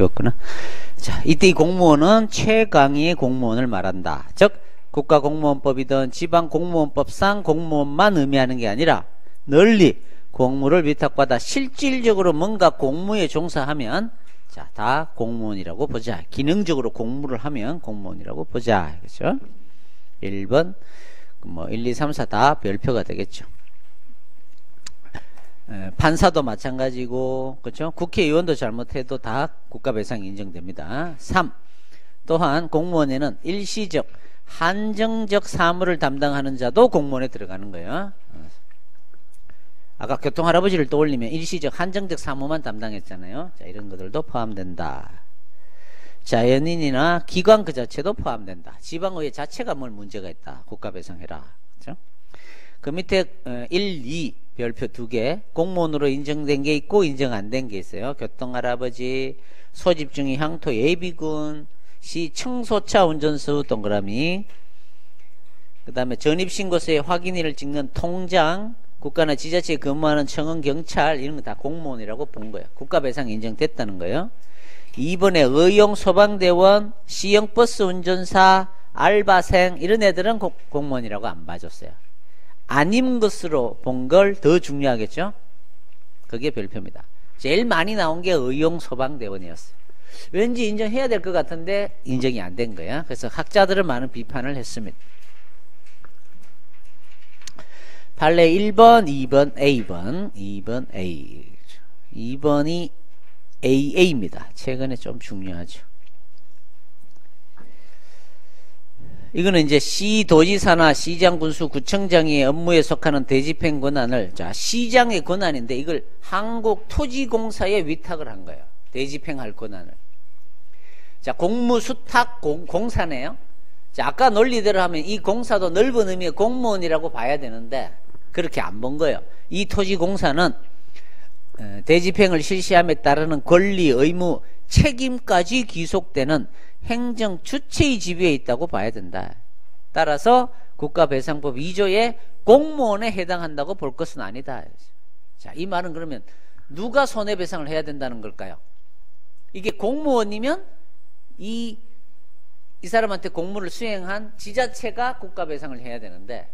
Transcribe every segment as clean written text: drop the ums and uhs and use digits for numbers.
쉬웠구나. 자, 이때 이 공무원은 최강의 공무원을 말한다. 즉 국가공무원법이든 지방공무원법상 공무원만 의미하는 게 아니라 널리 공무를 위탁받아 실질적으로 뭔가 공무에 종사하면 자, 다 공무원이라고 보자. 기능적으로 공무를 하면 공무원이라고 보자. 그렇죠? 1번 뭐 1, 2, 3, 4 다 별표가 되겠죠. 판사도 마찬가지고, 그렇죠? 국회의원도 잘못해도 다 국가배상이 인정됩니다. 3. 또한 공무원에는 일시적, 한정적 사무를 담당하는 자도 공무원에 들어가는 거예요. 아까 교통할아버지를 떠올리면 일시적, 한정적 사무만 담당했잖아요. 자, 이런 것들도 포함된다. 자연인이나 기관 그 자체도 포함된다. 지방의회 자체가 뭘 문제가 있다. 국가배상해라. 그렇죠? 그 밑에 1, 2 별표 2개 공무원으로 인정된 게 있고 인정 안 된 게 있어요. 교통할아버지, 소집중이 향토 예비군, 시 청소차 운전수 동그라미, 그 다음에 전입신고서에 확인일을 찍는 통장, 국가나 지자체에 근무하는 청원, 경찰 이런 거 다 공무원이라고 본 거예요. 국가배상 인정됐다는 거예요. 2번에 의용, 소방대원, 시형버스 운전사, 알바생 이런 애들은 공무원이라고 안 봐줬어요. 아닌 것으로 본 걸 더 중요하겠죠. 그게 별표입니다. 제일 많이 나온 게 의용, 소방대원이었어요. 왠지 인정해야 될 것 같은데 인정이 안 된 거야. 그래서 학자들은 많은 비판을 했습니다. 판례 1번, 2번, A번, 2번 A. 2번이 AA입니다. 최근에 좀 중요하죠. 이거는 이제 시도지사나 시장, 군수, 구청장의 업무에 속하는 대집행 권한을, 자, 시장의 권한인데 이걸 한국토지공사에 위탁을 한 거예요. 대집행할 권한을. 자, 공무수탁 공사네요. 자, 아까 논리대로 하면 이 공사도 넓은 의미의 공무원이라고 봐야 되는데 그렇게 안 본 거예요. 이 토지공사는 대집행을 실시함에 따르는 권리, 의무, 책임까지 귀속되는 행정 주체의 지위에 있다고 봐야 된다. 따라서 국가배상법 2조에 공무원에 해당한다고 볼 것은 아니다. 자, 이 말은 그러면 누가 손해배상을 해야 된다는 걸까요? 이게 공무원이면 이 사람한테 공무를 수행한 지자체가 국가배상을 해야 되는데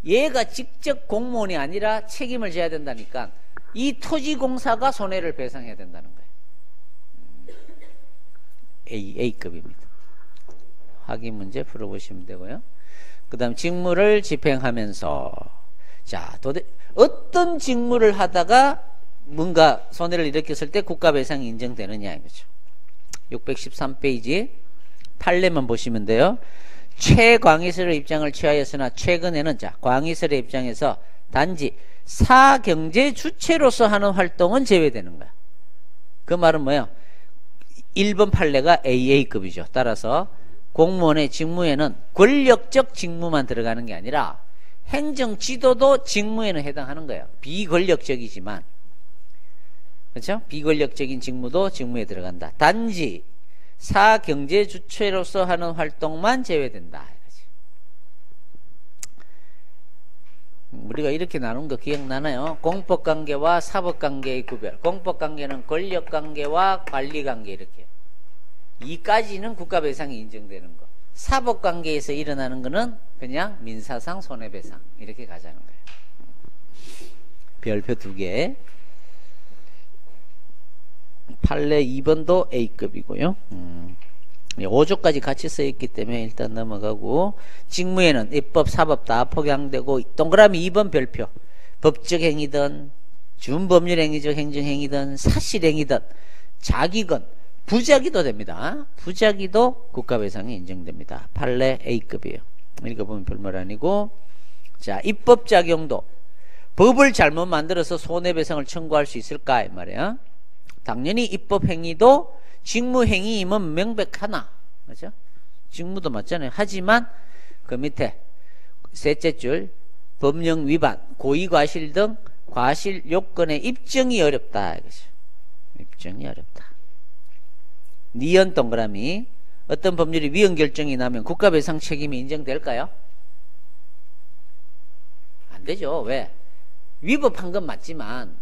얘가 직접 공무원이 아니라 책임을 져야 된다니까 이 토지공사가 손해를 배상해야 된다는 거예요. A급입니다. 확인 문제 풀어보시면 되고요. 그 다음 직무를 집행하면서 자, 어떤 직무를 하다가 뭔가 손해를 일으켰을 때 국가배상이 인정되느냐 이거죠. 613페이지 판례만 보시면 돼요. 최광희설의 입장을 취하였으나 최근에는 자, 광희설의 입장에서 단지 사경제 주체로서 하는 활동은 제외되는 거야. 그 말은 뭐예요? 1번 판례가 AA급이죠. 따라서 공무원의 직무에는 권력적 직무만 들어가는 게 아니라 행정지도도 직무에는 해당하는 거예요. 비권력적이지만, 그렇죠? 비권력적인 직무도 직무에 들어간다. 단지 사경제 주체로서 하는 활동만 제외된다. 우리가 이렇게 나눈 거 기억나나요? 공법관계와 사법관계의 구별. 공법관계는 권력관계와 관리관계 이렇게. 이까지는 국가배상이 인정되는 거. 사법관계에서 일어나는 거는 그냥 민사상 손해배상 이렇게 가자는 거예요. 별표 2개. 판례 2번도 A급이고요. 5조까지 같이 써있기 때문에 일단 넘어가고 직무에는 입법, 사법 다 포함되고 동그라미 2번 별표 법적 행위든 준법률행위적 행정행위든 사실행위든 자기건 부작위도 됩니다. 부작위도 국가배상이 인정됩니다. 판례 A급이에요. 읽어보면 별말 아니고 자, 입법작용도 법을 잘못 만들어서 손해배상을 청구할 수 있을까 이 말이에요. 당연히 입법행위도 직무행위임은 명백하나, 그렇죠? 직무도 맞잖아요. 하지만 그 밑에 셋째 줄 법령 위반, 고의과실 등 과실 요건의 입증이 어렵다 이거죠. 입증이 어렵다. 니은 동그라미. 어떤 법률이 위헌 결정이 나면 국가배상 책임이 인정될까요? 안 되죠. 왜? 위법한 건 맞지만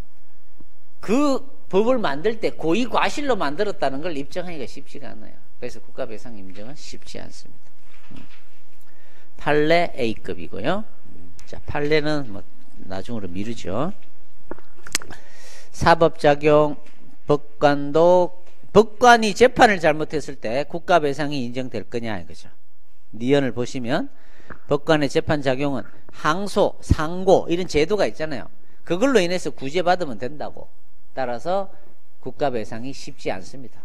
그 법을 만들 때 고의 과실로 만들었다는 걸 입증하기가 쉽지가 않아요. 그래서 국가배상 인정은 쉽지 않습니다. 판례 A급이고요. 자, 판례는 뭐 나중으로 미루죠. 사법작용, 법관이 재판을 잘못했을 때 국가배상이 인정될 거냐 이거죠. 니언을 보시면 법관의 재판작용은 항소, 상고 이런 제도가 있잖아요. 그걸로 인해서 구제받으면 된다고. 따라서 국가배상이 쉽지 않습니다.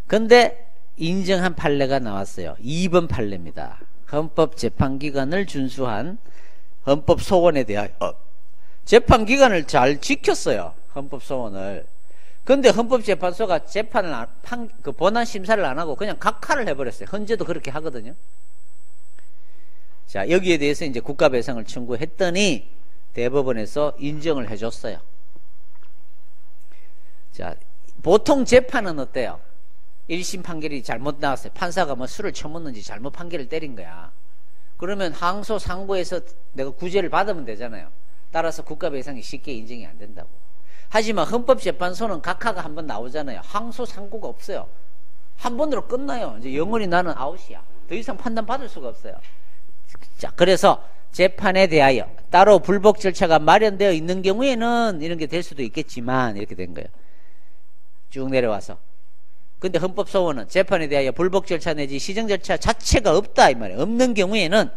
근데 인정한 판례가 나왔어요. 2번 판례입니다. 헌법재판기관을 준수한 헌법소원에 대하여 재판기관을 잘 지켰어요. 헌법소원을. 근데 헌법재판소가 재판을 본안 심사를 안 하고 그냥 각하를 해버렸어요. 현재도 그렇게 하거든요. 자, 여기에 대해서 이제 국가배상을 청구했더니 대법원에서 인정을 해줬어요. 자, 보통 재판은 어때요? 1심 판결이 잘못 나왔어요. 판사가 뭐 술을 처먹는지 잘못 판결을 때린 거야. 그러면 항소, 상고에서 내가 구제를 받으면 되잖아요. 따라서 국가배상이 쉽게 인정이 안 된다고. 하지만 헌법재판소는 각하가 한번 나오잖아요. 항소, 상고가 없어요. 한 번으로 끝나요. 이제 영원히 나는 아웃이야. 더 이상 판단받을 수가 없어요. 자, 그래서 재판에 대하여 따로 불복 절차가 마련되어 있는 경우에는 이런 게 될 수도 있겠지만 이렇게 된 거예요. 쭉 내려와서. 근데 헌법소원은 재판에 대하여 불복 절차 내지 시정 절차 자체가 없다 이 말이에요. 없는 경우에는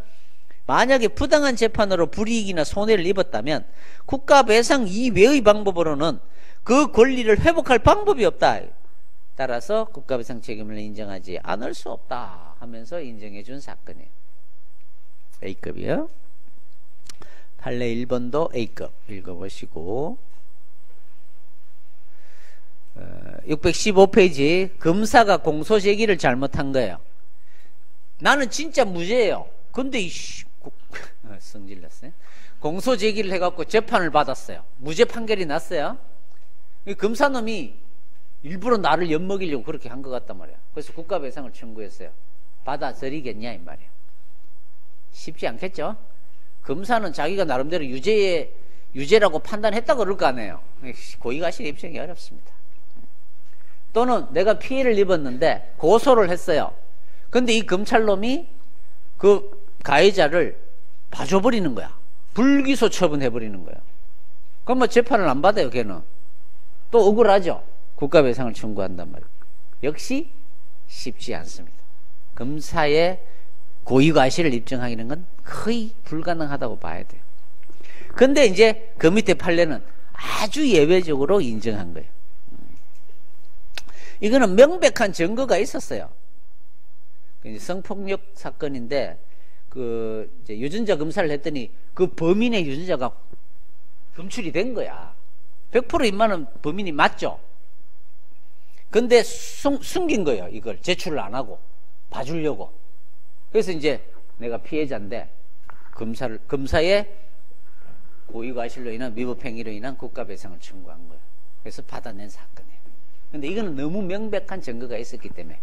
만약에 부당한 재판으로 불이익이나 손해를 입었다면 국가배상 이외의 방법으로는 그 권리를 회복할 방법이 없다. 따라서 국가배상 책임을 인정하지 않을 수 없다 하면서 인정해 준 사건이에요. A급이요. 판례 1번도 A급 읽어보시고 615페이지 검사가 공소제기를 잘못한 거예요. 나는 진짜 무죄예요. 근데 성질났어요. 공소제기를 해갖고 재판을 받았어요. 무죄 판결이 났어요. 검사놈이 일부러 나를 엿먹이려고 그렇게 한 것 같단 말이야. 그래서 국가배상을 청구했어요. 받아들이겠냐 이 말이에요. 쉽지 않겠죠? 검사는 자기가 나름대로 유죄라고 판단했다 그럴 거 아니에요. 고의가실 입증이 어렵습니다. 또는 내가 피해를 입었는데 고소를 했어요. 근데 이 검찰놈이 그 가해자를 봐줘버리는 거야. 불기소 처분해버리는 거야. 그럼 뭐 재판을 안 받아요, 걔는. 또 억울하죠? 국가배상을 청구한단 말이에요. 역시 쉽지 않습니다. 검사의 고의과실을 입증하기는 건 거의 불가능하다고 봐야 돼요. 근데 이제 그 밑에 판례는 아주 예외적으로 인정한 거예요. 이거는 명백한 증거가 있었어요. 성폭력 사건인데 이제 유전자 검사를 했더니 그 범인의 유전자가 검출이 된 거야. 100% 임마는 범인이 맞죠. 근데 숨긴 거예요. 이걸 제출을 안 하고 봐주려고. 그래서 이제 내가 피해자인데 검사의 고의과실로 인한 위법행위로 인한 국가배상을 청구한 거예요. 그래서 받아낸 사건이에요. 근데 이거는 너무 명백한 증거가 있었기 때문에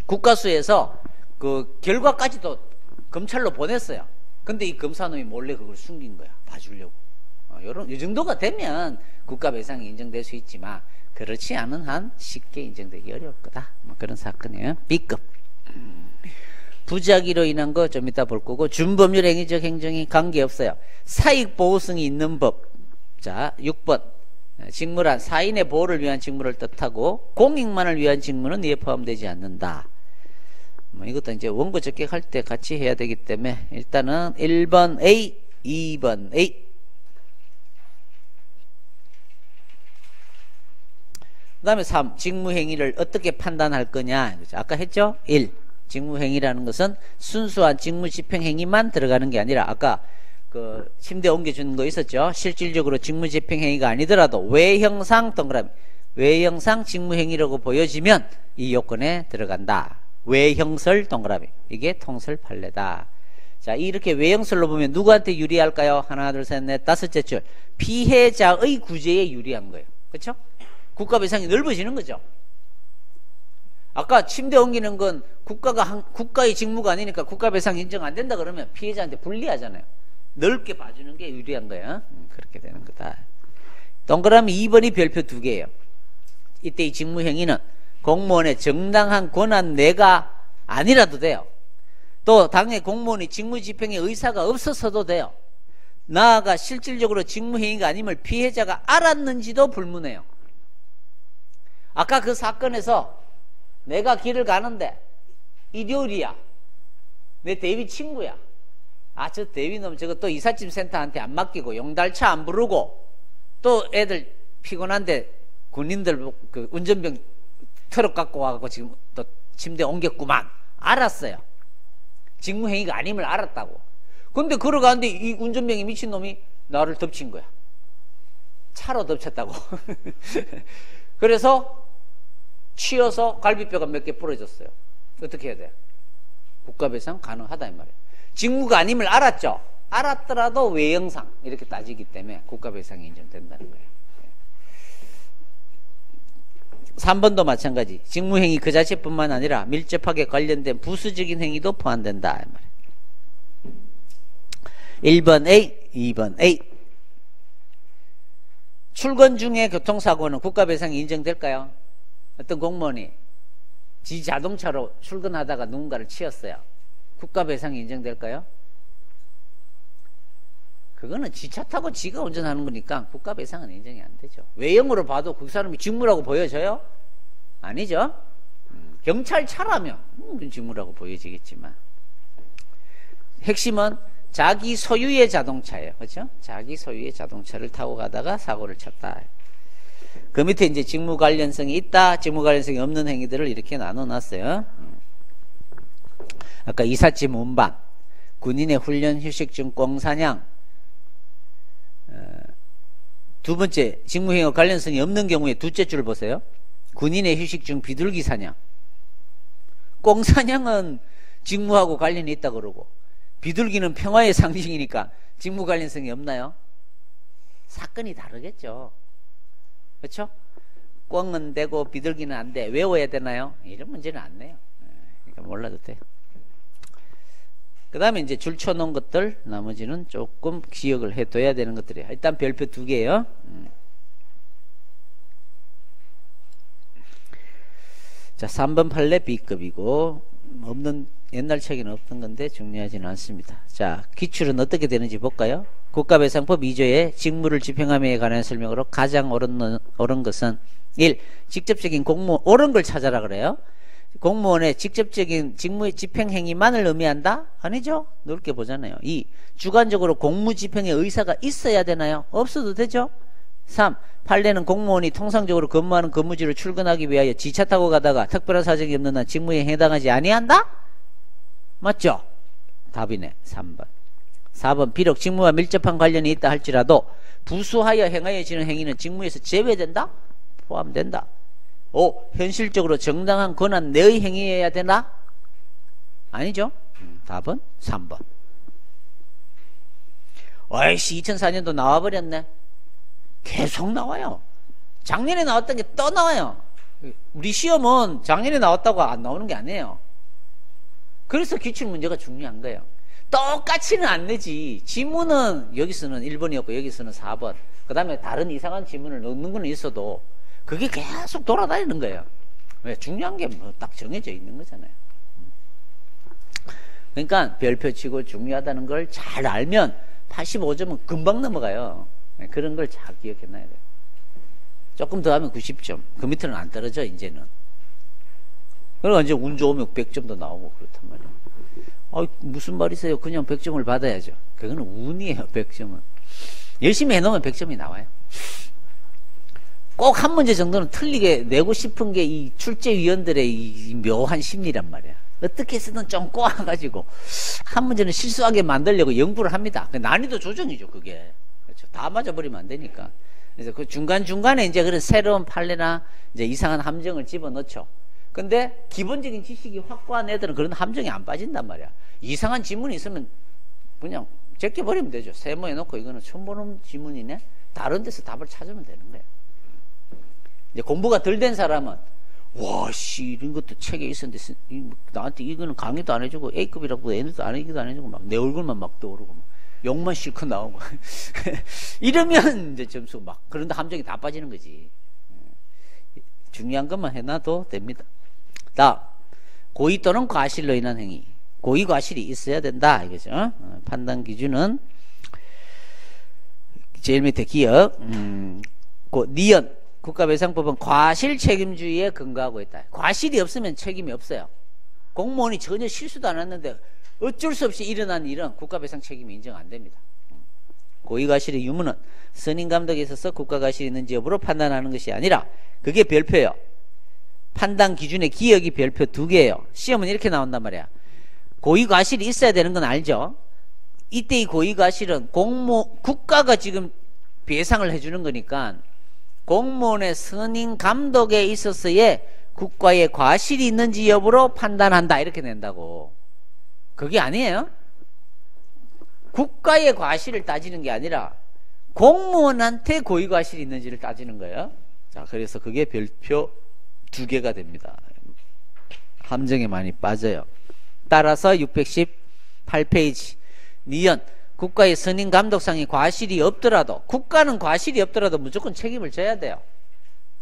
국가수에서 그 결과까지도 검찰로 보냈어요. 근데 이 검사놈이 몰래 그걸 숨긴 거야. 봐주려고. 이 정도가 되면 국가배상이 인정될 수 있지만 그렇지 않은 한 쉽게 인정되기 어려울 거다. 뭐 그런 사건이에요. B급. 부작위로 인한 거 좀 이따 볼 거고 준법률 행위적 행정이 관계없어요. 사익보호성이 있는 법. 자, 6번. 직무란 사인의 보호를 위한 직무를 뜻하고 공익만을 위한 직무는 이에 포함되지 않는다. 뭐 이것도 이제 원고 적격할 때 같이 해야 되기 때문에 일단은 1번 A, 2번 A. 그 다음에 3. 직무행위를 어떻게 판단할 거냐. 아까 했죠? 1. 직무행위라는 것은 순수한 직무집행행위만 들어가는 게 아니라 아까 그 침대 옮겨주는 거 있었죠? 실질적으로 직무집행행위가 아니더라도 외형상 동그라미 외형상 직무행위라고 보여지면 이 요건에 들어간다. 외형설 동그라미 이게 통설 판례다. 자, 이렇게 외형설로 보면 누구한테 유리할까요? 하나 둘 셋 넷 다섯째 줄 피해자의 구제에 유리한 거예요. 그렇죠? 국가배상이 넓어지는 거죠. 아까 침대 옮기는 건 국가의 직무가 아니니까 국가배상 인정 안 된다 그러면 피해자한테 불리하잖아요. 넓게 봐주는 게 유리한 거야. 그렇게 되는 거다. 동그라미 2번이 별표 2개예요. 이때 이 직무행위는 공무원의 정당한 권한 내가 아니라도 돼요. 또 당의 공무원이 직무집행의 의사가 없어서도 돼요. 나아가 실질적으로 직무행위가 아님을 피해자가 알았는지도 불문해요. 아까 그 사건에서 내가 길을 가는데 일요일이야. 내 대위 친구야. 아, 저 대위놈 저거 또 이삿짐 센터한테 안 맡기고 용달차 안 부르고 또 애들 피곤한데 군인들 그 운전병 트럭 갖고 와갖고 지금 또 침대 옮겼구만. 알았어요. 직무행위가 아님을 알았다고. 근데 걸어가는데 이 운전병이 미친놈이 나를 덮친 거야. 차로 덮쳤다고. 그래서 치여서 갈비뼈가 몇 개 부러졌어요. 어떻게 해야 돼? 국가배상 가능하다 이 말이에요. 직무가 아님을 알았죠. 알았더라도 외형상 이렇게 따지기 때문에 국가배상이 인정된다는 거예요. 3번도 마찬가지. 직무행위 그 자체뿐만 아니라 밀접하게 관련된 부수적인 행위도 포함된다 이 말이에요. 1번 A, 2번 A. 출근 중에 교통사고는 국가배상이 인정될까요? 어떤 공무원이 지 자동차로 출근하다가 누군가를 치었어요. 국가배상이 인정될까요? 그거는 지차 타고 지가 운전하는 거니까 국가배상은 인정이 안 되죠. 외형으로 봐도 그 사람이 직무라고 보여져요? 아니죠. 경찰차라면 직무라고 보여지겠지만 핵심은 자기 소유의 자동차예요. 그렇죠? 자기 소유의 자동차를 타고 가다가 사고를 쳤다. 그 밑에 이제 직무 관련성이 있다, 직무 관련성이 없는 행위들을 이렇게 나눠놨어요. 아까 이삿짐 운반, 군인의 훈련 휴식 중 꽁사냥, 두 번째 직무행위와 관련성이 없는 경우에 둘째 줄 보세요. 군인의 휴식 중 비둘기 사냥. 꽁사냥은 직무하고 관련이 있다 그러고 비둘기는 평화의 상징이니까 직무 관련성이 없나요? 사건이 다르겠죠. 그렇죠? 꽁은 되고 비둘기는 안 돼. 외워야 되나요? 이런 문제는 안 내요. 그러니까 몰라도 돼요. 그 다음에 이제 줄 쳐놓은 것들 나머지는 조금 기억을 해둬야 되는 것들이에요. 일단 별표 2개예요. 자, 3번 판례 B급이고 없는 옛날 책에는 없던 건데 중요하지는 않습니다. 자, 기출은 어떻게 되는지 볼까요? 국가배상법 2조의 직무를 집행함에 관한 설명으로 가장 옳은 것은 1. 직접적인 공무원, 옳은 걸 찾아라 그래요. 공무원의 직접적인 직무의 집행행위만을 의미한다? 아니죠. 넓게 보잖아요. 2. 주관적으로 공무 집행의 의사가 있어야 되나요? 없어도 되죠. 3. 판례는 공무원이 통상적으로 근무하는 근무지로 출근하기 위하여 지차 타고 가다가 특별한 사정이 없는 한 직무에 해당하지 아니한다? 맞죠? 답이네. 3번. 4번. 비록 직무와 밀접한 관련이 있다 할지라도 부수하여 행하여지는 행위는 직무에서 제외된다? 포함된다. 5. 현실적으로 정당한 권한 내의 행위여야 되나? 아니죠. 답은 3번. 어이씨 2004년도 나와버렸네. 계속 나와요. 작년에 나왔던 게 또 나와요. 우리 시험은 작년에 나왔다고 안 나오는 게 아니에요. 그래서 기출문제가 중요한 거예요. 똑같이는 안 내지. 지문은 여기서는 1번이었고 여기서는 4번. 그 다음에 다른 이상한 지문을 넣는 건 있어도 그게 계속 돌아다니는 거예요. 왜? 중요한 게 뭐 딱 정해져 있는 거잖아요. 그러니까 별표 치고 중요하다는 걸 잘 알면 85점은 금방 넘어가요. 그런 걸 잘 기억해놔야 돼요. 조금 더 하면 90점. 그 밑에는 안 떨어져 이제는. 그리고 이제 운 좋으면 100점도 나오고 그렇단 말이에요. 무슨 말이세요? 그냥 100점을 받아야죠. 그거는 운이에요. 100점은. 열심히 해놓으면 100점이 나와요. 꼭 한 문제 정도는 틀리게 내고 싶은 게 이 출제위원들의 이 묘한 심리란 말이야. 어떻게 해서든 좀 꼬아가지고 한 문제는 실수하게 만들려고 연구를 합니다. 난이도 조정이죠, 그게. 그렇죠. 다 맞아버리면 안 되니까. 그래서 그 중간중간에 이제 그런 새로운 판례나 이제 이상한 함정을 집어넣죠. 근데 기본적인 지식이 확고한 애들은 그런 함정에 안 빠진단 말이야. 이상한 지문이 있으면 그냥 제껴버리면 되죠. 세모해놓고 이거는 처음 보는 지문이네? 다른 데서 답을 찾으면 되는 거예요. 이제 공부가 덜 된 사람은 와씨 이런 것도 책에 있었는데 나한테 이거는 강의도 안 해주고 A급이라고 N도 안 해주고 막 내 얼굴만 막 떠오르고 막 욕만 실컷 나오고. 이러면 이제 점수 막, 그런데 함정이 다 빠지는 거지. 중요한 것만 해놔도 됩니다. 다음, 고의 또는 과실로 인한 행위. 고의 과실이 있어야 된다. 이거죠. 판단 기준은 제일 밑에 기억, 니은, 국가배상법은 과실 책임주의에 근거하고 있다. 과실이 없으면 책임이 없어요. 공무원이 전혀 실수도 안 했는데 어쩔 수 없이 일어난 일은 국가배상 책임이 인정 안 됩니다. 고의과실의 유무는 선임감독에 있어서 국가과실이 있는지 여부로 판단하는 것이 아니라 그게 별표예요. 판단 기준의 기억이 별표 2개예요. 시험은 이렇게 나온단 말이야. 고의과실이 있어야 되는 건 알죠? 이때 이 고의과실은 국가가 지금 배상을 해주는 거니까 공무원의 선임감독에 있어서의 국가의 과실이 있는지 여부로 판단한다. 이렇게 낸다고. 그게 아니에요. 국가의 과실을 따지는 게 아니라 공무원한테 고의과실이 있는지를 따지는 거예요. 자, 그래서 그게 별표 2개가 됩니다. 함정에 많이 빠져요. 따라서 618페이지 니은 국가의 선임감독상의 과실이 없더라도, 국가는 과실이 없더라도 무조건 책임을 져야 돼요.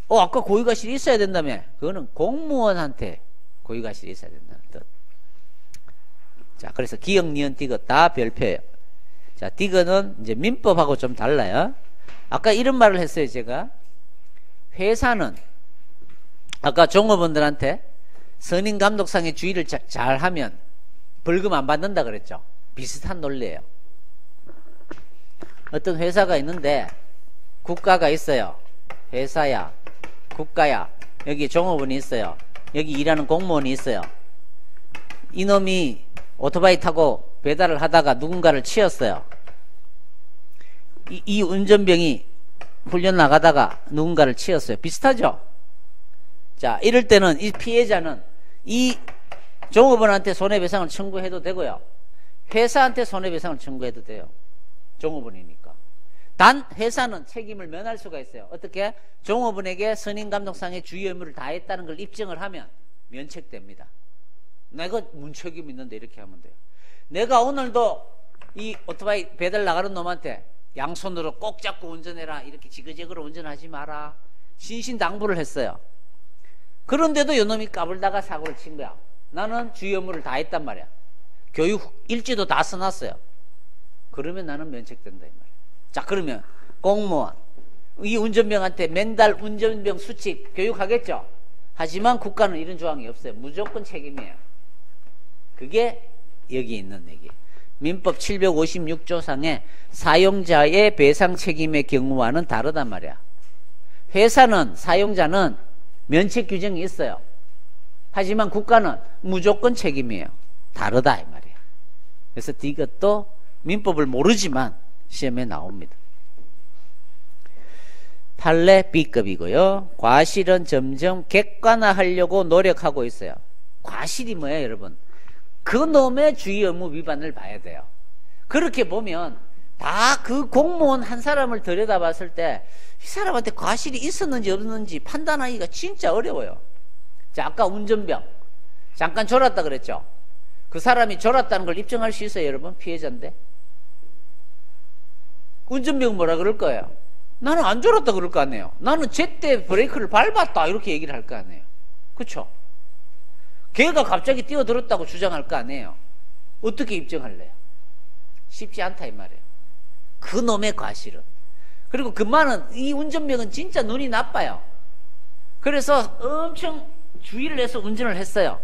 아까 고의과실이 있어야 된다며. 그거는 공무원한테 고의과실이 있어야 된다는 뜻. 자, 그래서 기억, 니은, 디귿 다 별표예요. 자, 디귿은 이제 민법하고 좀 달라요. 아까 이런 말을 했어요, 제가. 회사는 아까 종업원들한테 선임감독상의 주의를 잘 하면 벌금 안 받는다 그랬죠. 비슷한 논리예요. 어떤 회사가 있는데 국가가 있어요. 회사야, 국가야, 여기 종업원이 있어요. 여기 일하는 공무원이 있어요. 이놈이 오토바이 타고 배달을 하다가 누군가를 치었어요. 이 운전병이 훈련 나가다가 누군가를 치었어요. 비슷하죠? 자, 이럴 때는 이 피해자는 이 종업원한테 손해배상을 청구해도 되고요. 회사한테 손해배상을 청구해도 돼요. 종업원이니까. 단 회사는 책임을 면할 수가 있어요. 어떻게? 종업원에게 선임감독상의 주의 의무를 다했다는 걸 입증을 하면 면책됩니다. 내가 문책임 있는데 이렇게 하면 돼요. 내가 오늘도 이 오토바이 배달 나가는 놈한테 양손으로 꼭 잡고 운전해라, 이렇게 지그재그로 운전하지 마라, 신신당부를 했어요. 그런데도 요놈이 까불다가 사고를 친 거야. 나는 주의 의무를 다했단 말이야. 교육 일지도 다 써놨어요. 그러면 나는 면책된다 이 말이야. 자, 그러면 공무원 이 운전병한테 맨달 운전병 수칙 교육하겠죠. 하지만 국가는 이런 조항이 없어요. 무조건 책임이에요. 그게 여기 있는 얘기. 민법 756조 상의 사용자의 배상 책임의 경우와는 다르단 말이야. 회사는, 사용자는 면책 규정이 있어요. 하지만 국가는 무조건 책임이에요. 다르다 이 말이에요. 그래서 이것도 민법을 모르지만 시험에 나옵니다. 판례 B급이고요. 과실은 점점 객관화하려고 노력하고 있어요. 과실이 뭐예요, 여러분? 그 놈의 주의 의무 위반을 봐야 돼요. 그렇게 보면 다 그 공무원 한 사람을 들여다봤을 때 이 사람한테 과실이 있었는지 없는지 판단하기가 진짜 어려워요. 자, 아까 운전병 잠깐 졸았다 그랬죠. 그 사람이 졸았다는 걸 입증할 수 있어요, 여러분? 피해자인데. 운전병 뭐라 그럴 거예요? 나는 안 졸았다 그럴 거 아니에요. 나는 제때 브레이크를 밟았다 이렇게 얘기를 할 거 아니에요. 그쵸? 걔가 갑자기 뛰어들었다고 주장할 거 아니에요. 어떻게 입증할래요? 쉽지 않다 이 말이에요. 그 놈의 과실은. 그리고 그 말은, 이 운전병은 진짜 눈이 나빠요. 그래서 엄청 주의를 해서 운전을 했어요.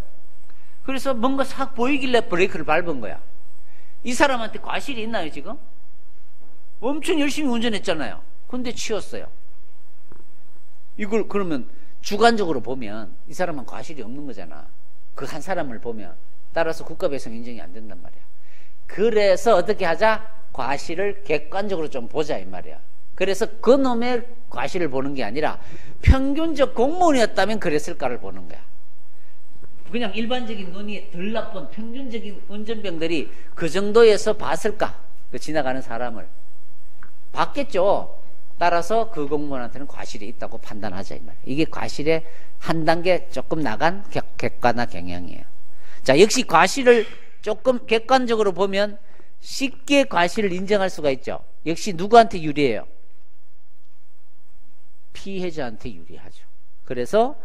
그래서 뭔가 싹 보이길래 브레이크를 밟은 거야. 이 사람한테 과실이 있나요 지금? 엄청 열심히 운전했잖아요. 근데 치웠어요. 이걸 그러면 주관적으로 보면 이 사람은 과실이 없는 거잖아. 그 한 사람을 보면. 따라서 국가배상 인정이 안 된단 말이야. 그래서 어떻게 하자? 과실을 객관적으로 좀 보자 이 말이야. 그래서 그 놈의 과실을 보는 게 아니라 평균적 공무원이었다면 그랬을까를 보는 거야. 그냥 일반적인 눈이 덜 나쁜 평균적인 운전병들이 그 정도에서 봤을까? 그 지나가는 사람을 봤겠죠. 따라서 그 공무원한테는 과실이 있다고 판단하자 이 말이야. 이게 과실의 한 단계 조금 나간 객관화 경향이에요. 자, 역시 과실을 조금 객관적으로 보면 쉽게 과실을 인정할 수가 있죠. 역시 누구한테 유리해요? 피해자한테 유리하죠. 그래서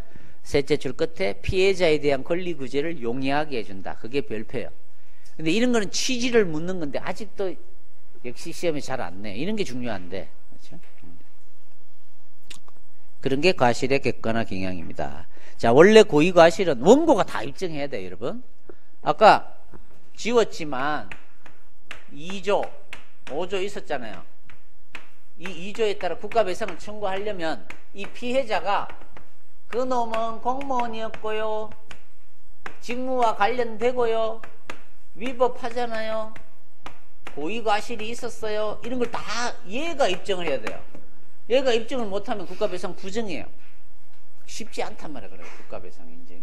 셋째 줄 끝에 피해자에 대한 권리구제를 용이하게 해준다. 그게 별표예요. 근데 이런 거는 취지를 묻는 건데 아직도 역시 시험에 잘 안 내. 이런 게 중요한데. 그렇죠? 그런 게 과실의 객관화 경향입니다. 자, 원래 고의과실은 원고가 다 입증해야 돼요, 여러분. 아까 지웠지만 2조, 5조 있었잖아요. 이 2조에 따라 국가배상을 청구하려면 이 피해자가 그 놈은 공무원이었고요, 직무와 관련되고요, 위법하잖아요, 고의과실이 있었어요, 이런 걸 다 얘가 입증을 해야 돼요. 얘가 입증을 못하면 국가배상 부정이에요. 쉽지 않단 말이에요. 그래요. 국가배상 인정이.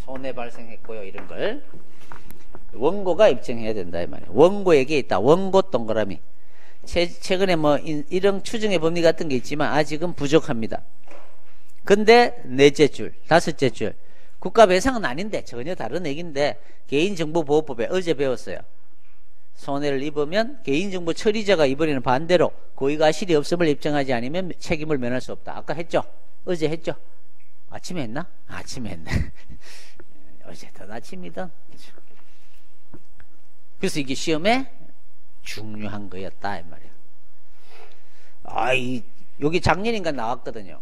손해 발생했고요, 이런 걸 원고가 입증해야 된다 이 말이에요. 원고에게 있다. 원고 동그라미. 최근에 뭐 이런 추정의 법리 같은 게 있지만 아직은 부족합니다. 근데 넷째 줄, 다섯째 줄, 국가배상은 아닌데 전혀 다른 얘기인데 개인정보보호법에 어제 배웠어요. 손해를 입으면 개인정보 처리자가 이번에는 반대로 고의과실이 없음을 입증하지 않으면 책임을 면할 수 없다. 아까 했죠? 어제 했죠? 아침에 했나? 아침에 했네. 어제 더 아침이다. 그래서 이게 시험에 중요한 거였다 이 말이에요. 여기 작년인가 나왔거든요.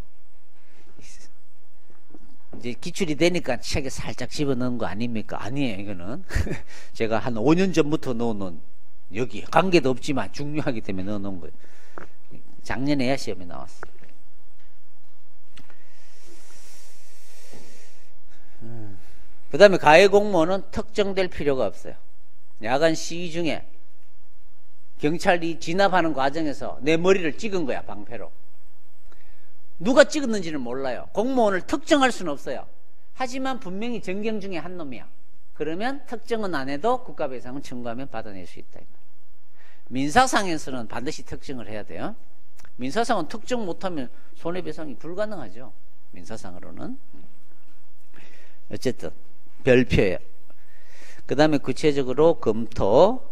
이제 기출이 되니까 책에 살짝 집어넣은 거 아닙니까? 아니에요, 이거는. 제가 한 5년 전부터 넣어놓은, 여기 관계도 없지만 중요하기 때문에 넣어놓은 거예요. 작년에야 시험에 나왔어. 그 다음에 가해공무원은 특정될 필요가 없어요. 야간 시위 중에 경찰이 진압하는 과정에서 내 머리를 찍은 거야, 방패로. 누가 찍었는지는 몰라요. 공무원을 특정할 수는 없어요. 하지만 분명히 전경 중에 한 놈이야. 그러면 특정은 안 해도 국가배상은 청구하면 받아낼 수 있다. 민사상에서는 반드시 특정을 해야 돼요. 민사상은 특정 못하면 손해배상이 불가능하죠. 민사상으로는. 어쨌든 별표예요. 그 다음에 구체적으로 검토,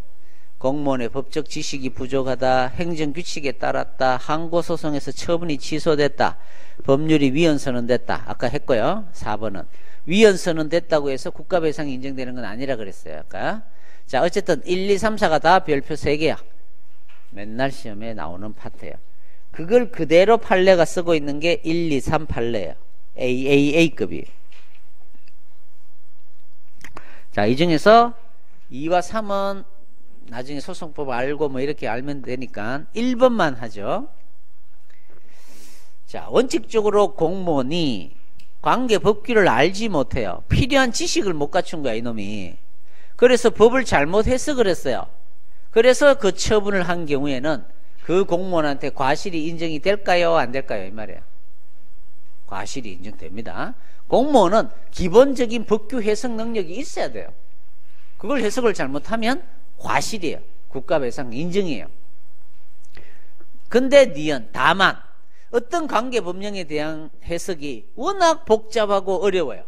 공무원의 법적 지식이 부족하다, 행정규칙에 따랐다, 항고소송에서 처분이 취소됐다, 법률이 위헌선언됐다. 아까 했고요. 4번은 위헌선언 됐다고 해서 국가배상이 인정되는 건 아니라 그랬어요. 아까. 자, 어쨌든 1, 2, 3, 4가 다 별표 3개야. 맨날 시험에 나오는 파트예요. 그걸 그대로 판례가 쓰고 있는 게 1, 2, 3 판례예요. AAA급이에요. 자, 이 중에서 2와 3은 나중에 소송법 알고 뭐 이렇게 알면 되니까 1번만 하죠. 자, 원칙적으로 공무원이 관계 법규를 알지 못해요. 필요한 지식을 못 갖춘 거야, 이놈이. 그래서 법을 잘못해서 그랬어요. 그래서 그 처분을 한 경우에는 그 공무원한테 과실이 인정이 될까요? 안 될까요? 이 말이에요. 과실이 인정됩니다. 공무원은 기본적인 법규 해석 능력이 있어야 돼요. 그걸 해석을 잘못하면 과실이에요. 국가배상 인정이에요. 근데 니은 다만 어떤 관계법령에 대한 해석이 워낙 복잡하고 어려워요.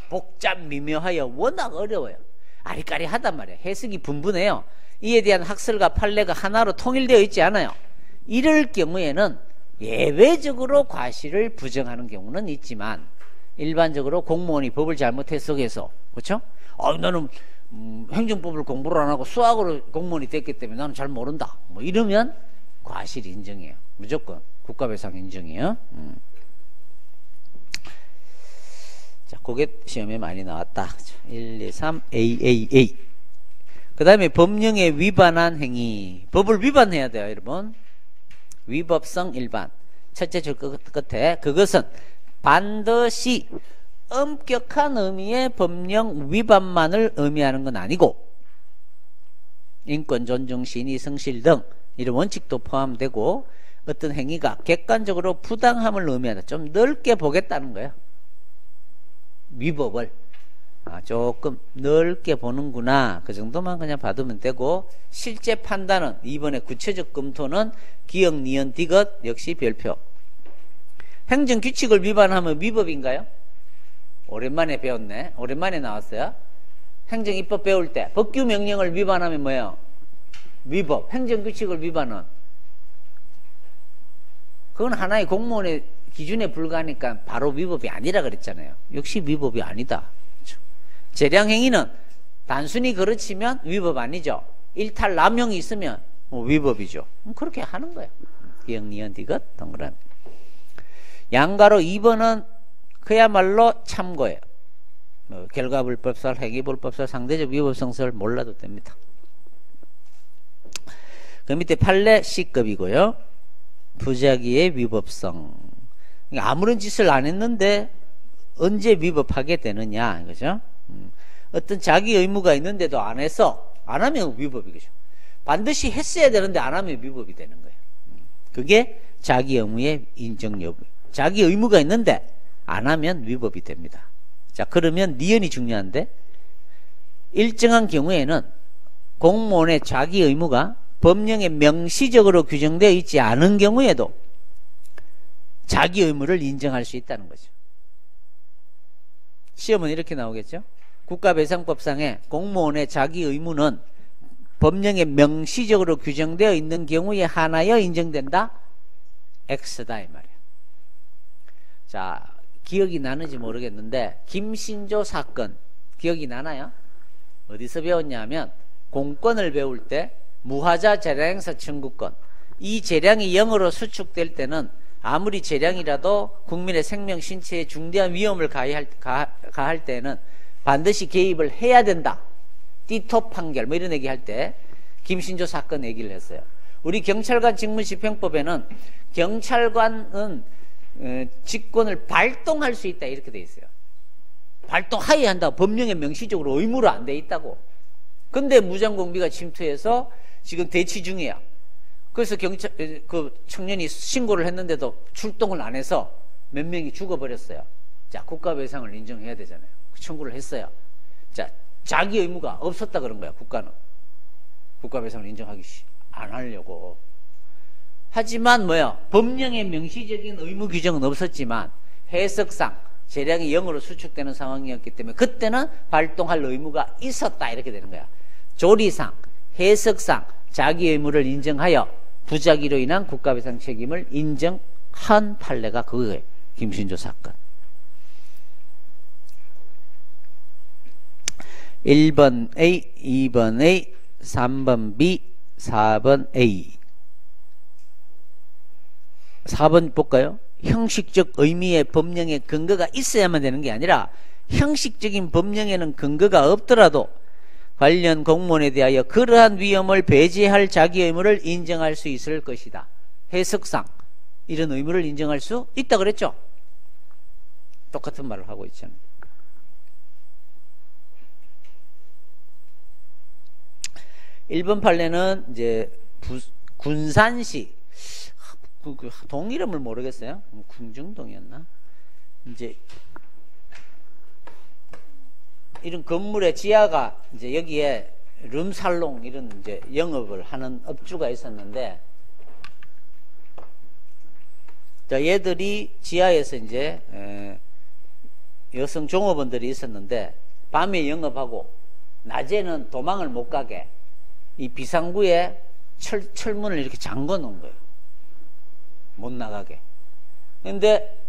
복잡 미묘하여 워낙 어려워요. 아리까리하단 말이에요. 해석이 분분해요. 이에 대한 학설과 판례가 하나로 통일되어 있지 않아요. 이럴 경우에는 예외적으로 과실을 부정하는 경우는 있지만 일반적으로 공무원이 법을 잘못 해석해서, 그렇죠? 나는 행정법을 공부를 안 하고 수학으로 공무원이 됐기 때문에 나는 잘 모른다, 뭐 이러면 과실 인정이에요. 무조건 국가배상 인정이에요. 자, 그게 시험에 많이 나왔다. 1, 2, 3 AAA. 그 다음에 법령에 위반한 행위. 법을 위반해야 돼요, 여러분. 위법성 일반. 첫째 줄 끝에 그것은 반드시 엄격한 의미의 법령 위반만을 의미하는 건 아니고 인권 존중, 신의 성실 등 이런 원칙도 포함되고 어떤 행위가 객관적으로 부당함을 의미한다. 좀 넓게 보겠다는 거예요. 위법을 조금 넓게 보는구나, 그 정도만 그냥 받으면 되고, 실제 판단은 이번에 구체적 검토는 기억, 니은, 디귿 역시 별표. 행정규칙을 위반하면 위법인가요? 오랜만에 배웠네. 오랜만에 나왔어요. 행정입법 배울 때 법규 명령을 위반하면 뭐예요? 위법. 행정규칙을 위반은 그건 하나의 공무원의 기준에 불과하니까 바로 위법이 아니라 그랬잖아요. 역시 위법이 아니다. 재량행위는 단순히 그르치면 위법 아니죠. 일탈 남용이 있으면 위법이죠. 그렇게 하는 거예요. 기억, 니은, 디귿, 동그라미. 양가로 2번은 그야말로 참고예요. 결과불법설, 행위불법설, 상대적 위법성설 몰라도 됩니다. 그 밑에 판례 C급이고요. 부작위의 위법성. 아무런 짓을 안 했는데 언제 위법하게 되느냐 이거죠. 어떤 자기 의무가 있는데도 안 해서 안 하면 위법이죠. 반드시 했어야 되는데 안 하면 위법이 되는 거예요. 그게 자기 의무의 인정 여부. 자기 의무가 있는데 안 하면 위법이 됩니다. 자, 그러면 니은이 중요한데 일정한 경우에는 공무원의 자기 의무가 법령에 명시적으로 규정되어 있지 않은 경우에도 자기 의무를 인정할 수 있다는 거죠. 시험은 이렇게 나오겠죠. 국가배상법상에 공무원의 자기 의무는 법령에 명시적으로 규정되어 있는 경우에 하나여 인정된다? X다 이 말이에요. 자, 기억이 나는지 모르겠는데 김신조 사건 기억이 나나요? 어디서 배웠냐면 공권을 배울 때 무하자 재량행사 청구권, 이 재량이 0으로 수축될 때는 아무리 재량이라도 국민의 생명 신체에 중대한 위험을 가할 때는 반드시 개입을 해야 된다. 띠토 판결 뭐 이런 얘기 할 때 김신조 사건 얘기를 했어요. 우리 경찰관 직무집행법에는 경찰관은 직권을 발동할 수 있다 이렇게 돼 있어요. 발동하여야 한다. 법령에 명시적으로 의무로 안 돼 있다고. 근데 무장공비가 침투해서 지금 대치 중이야. 그래서 그 청년이 신고를 했는데도 출동을 안 해서 몇 명이 죽어버렸어요. 자, 국가배상을 인정해야 되잖아요. 청구를 했어요. 자, 자기 의무가 없었다 그런 거야. 국가는 국가배상을 인정하기 안 하려고. 하지만 뭐야? 법령의 명시적인 의무 규정은 없었지만 해석상 재량이 0으로 수축되는 상황이었기 때문에 그때는 발동할 의무가 있었다 이렇게 되는 거야. 조리상, 해석상 자기 의무를 인정하여 부작위로 인한 국가배상 책임을 인정한 판례가 그거예요. 김신조 사건. 1번 A, 2번 A, 3번 B, 4번 A. 4번 볼까요? 형식적 의미의 법령에 근거가 있어야만 되는 게 아니라 형식적인 법령에는 근거가 없더라도 관련 공무원에 대하여 그러한 위험을 배제할 자기 의무를 인정할 수 있을 것이다. 해석상 이런 의무를 인정할 수 있다 그랬죠? 똑같은 말을 하고 있잖아요. 1번 판례는 이제 군산시 그 동 이름을 모르겠어요. 궁중동이었나? 이제 이런 건물의 지하가 이제 여기에 룸살롱 이런 이제 영업을 하는 업주가 있었는데, 자, 얘들이 지하에서 이제 여성 종업원들이 있었는데 밤에 영업하고 낮에는 도망을 못 가게 이 비상구에 철문을 이렇게 잠궈 놓은 거예요. 못 나가게. 근데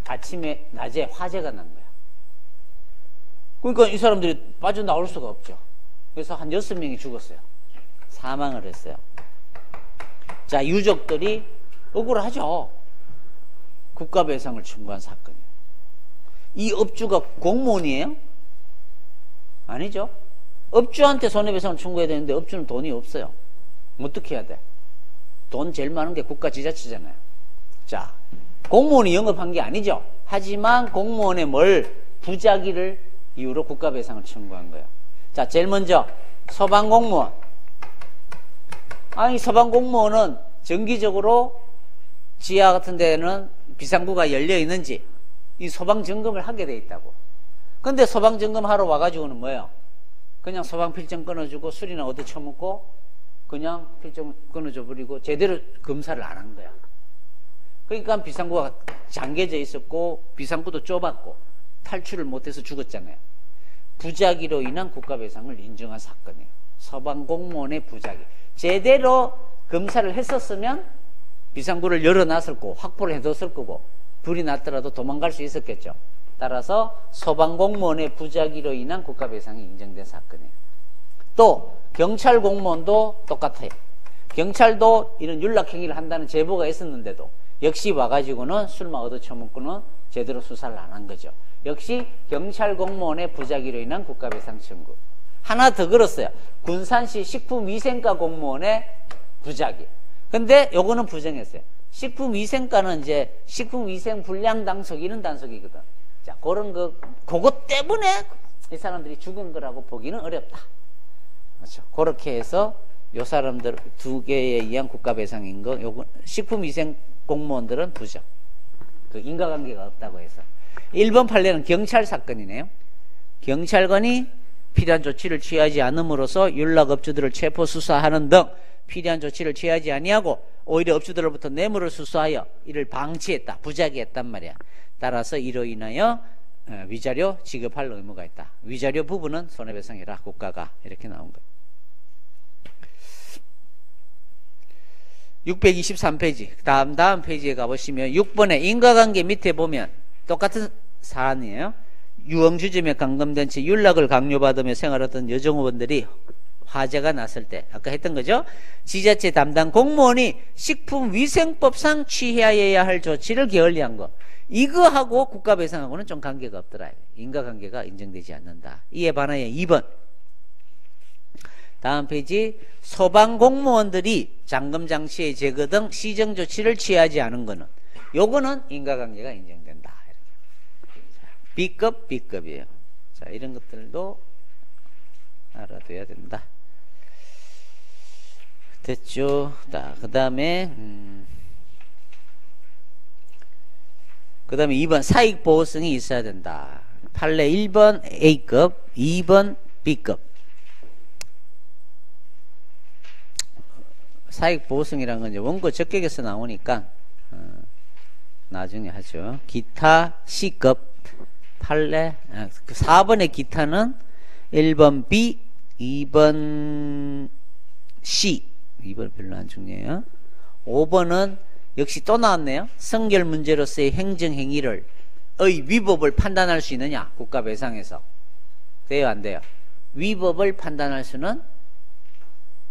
아침에 낮에 화재가 난 거야. 그러니까 이 사람들이 빠져나올 수가 없죠. 그래서 한 6명이 죽었어요. 사망을 했어요. 자, 유족들이 억울하죠. 국가배상을 청구한 사건이에요. 이 업주가 공무원이에요? 아니죠. 업주한테 손해배상을 청구해야 되는데 업주는 돈이 없어요. 어떻게 해야 돼? 돈 제일 많은 게 국가지자체잖아요. 자, 공무원이 영업한 게 아니죠. 하지만 공무원의 부작위를 이유로 국가배상을 청구한 거예요. 자, 제일 먼저 소방공무원. 아니, 소방공무원은 정기적으로 지하 같은 데는 비상구가 열려 있는지 이 소방점검을 하게 돼 있다고. 근데 소방점검하러 와가지고는 뭐예요? 그냥 소방필정 끊어주고 술이나 얻어 처먹고 그냥 필정 끊어줘 버리고 제대로 검사를 안 한 거야. 그러니까 비상구가 잠겨져 있었고 비상구도 좁았고 탈출을 못해서 죽었잖아요. 부작위로 인한 국가배상을 인정한 사건이에요. 서방 공무원의 부작위. 제대로 검사를 했었으면 비상구를 열어놨을 거고 확보를 해뒀을 거고 불이 났더라도 도망갈 수 있었겠죠. 따라서 서방 공무원의 부작위로 인한 국가배상이 인정된 사건이에요. 또 경찰 공무원도 똑같아요. 경찰도 이런 윤락행위를 한다는 제보가 있었는데도 역시 와가지고는 술만 얻어쳐먹고는 제대로 수사를 안 한 거죠. 역시 경찰 공무원의 부작위로 인한 국가배상 청구. 하나 더 걸었어요. 군산시 식품위생과 공무원의 부작위. 근데 요거는 부정했어요. 식품위생과는 이제 식품위생 불량 단속 이런 단속이거든. 자, 그런 그것 때문에 이 사람들이 죽은 거라고 보기는 어렵다. 그렇죠. 그렇게 해서 요 사람들 두 개에 의한 국가배상인 거, 요거 식품위생 공무원들은 부정. 그 인과관계가 없다고 해서. 1번 판례는 경찰 사건이네요. 경찰관이 필요한 조치를 취하지 않음으로써 윤락업주들을 체포 수사하는 등 필요한 조치를 취하지 아니하고 오히려 업주들로부터 뇌물을 수수하여 이를 방치했다, 부작위했단 말이야. 따라서 이로 인하여 위자료 지급할 의무가 있다. 위자료 부분은 손해배상해라 국가가, 이렇게 나온 거예요. 623페이지 다음 페이지에 가보시면 6번에 인과관계 밑에 보면 똑같은 사안이에요. 유흥주점에 감금된 채 윤락을 강요받으며 생활하던 여정원들이 화재가 났을 때 아까 했던 거죠. 지자체 담당 공무원이 식품위생법상 취해야 할 조치를 게을리한 거, 이거하고 국가배상하고는 좀 관계가 없더라. 인과관계가 인정되지 않는다. 이에 반하여 2번 다음 페이지 소방공무원들이 잠금장치의 제거 등 시정조치를 취하지 않은 거는 요거는 인과관계가 인정된다. B급, B급이에요. 자, 이런 것들도 알아둬야 된다. 됐죠? 그 다음에 2번 사익보호성이 있어야 된다. 판례 1번 A급, 2번 B급. 사익보호성이라는 건 이제 원고 적격에서 나오니까 나중에 하죠. 기타 C급 판례 4번의 기타는 1번 B, 2번 C. 2번 별로 안 중요해요. 5번은 역시 또 나왔네요. 성결 문제로서의 행정행위를 위법을 판단할 수 있느냐 국가배상에서. 돼요 안 돼요? 위법을 판단할 수는